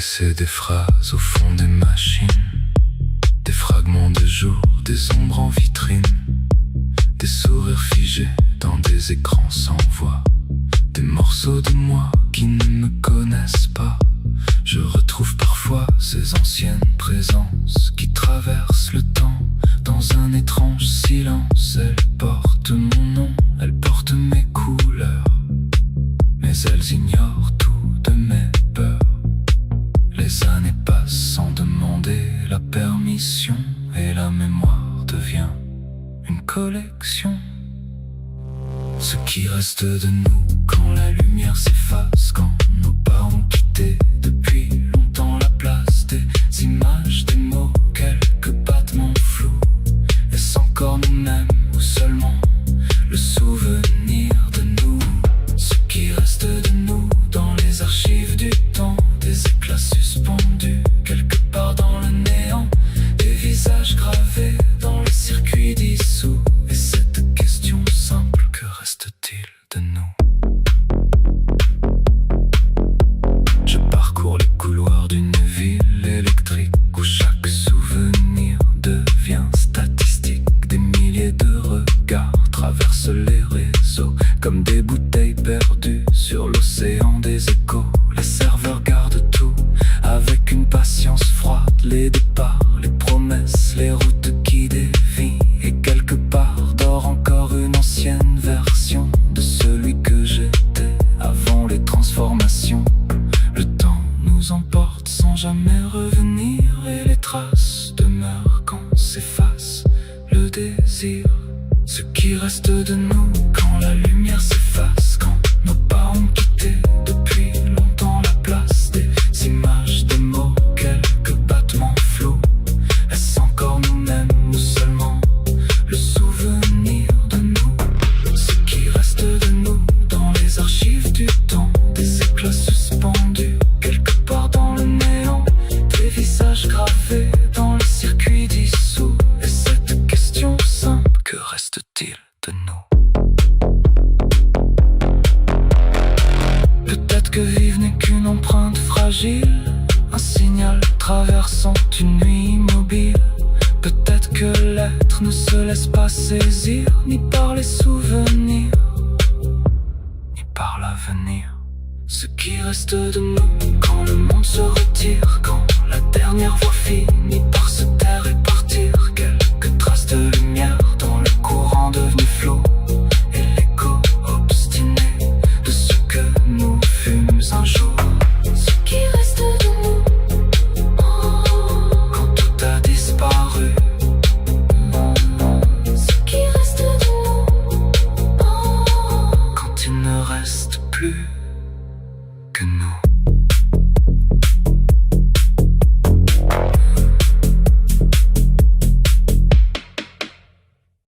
laisser des phrases au fond des machines, des fragments de jour, des ombres en vitrine, des sourires figés dans des écrans sans voix, des morceaux de moi qui ne me connaissent pas. Je retrouve parfois ces anciennes présences qui traversent le temps dans un étrange silence. Elles portent mon nom, elles portent mes couleurs, mais elles ignorent tout de mes peurs. Les années passent sans demander la permission, et la mémoire devient une collection. Ce qui reste de nous quand la lumière s'efface, quand nos pas ont quitté depuis longtemps la place. Des images, des mots, quelques battements flous. Est-ce encore nous-mêmes ou seulement le souvenir de nous? Ce qui reste de nous dans les archives du temps, des éclats suspendus quelque part dans le néant, des visages gravés dans le circuit dissous. Et cette question simple, que reste-t-il de nous? Je parcours les couloirs d'une ville électrique où chaque souvenir devient statistique. Des milliers de regards traversent les réseaux comme des bouteilles perdues sur l'océan des échos. Les serveurs gardent tout avec une patience froide, les départs, les promesses, les routes qui dévient. Et quelque part dort encore une ancienne version de celui que j'étais avant les transformations. Le temps nous emporte sans jamais revenir, et les traces demeurent quand s'efface le désir. Ce qui reste de nous quand la lumière s'efface, quand nos pas ont quitté depuis longtemps la place. Des images, des mots, quelques battements flous. Est-ce encore nous-mêmes ou seulement le souvenir de nous? Ce qui reste de nous dans les archives du temps, des éclats suspendus quelque part dans le néant, des visages gravés dans le circuit dissous. Et cette question simple, que reste-t-il de nous? Peut-être que vivre n'est qu'une empreinte fragile, un signal traversant une nuit immobile. Peut-être que l'être ne se laisse pas saisir, ni par les souvenirs, ni par l'avenir. Ce qui reste de nous quand le monde se retire, quand la dernière voix finit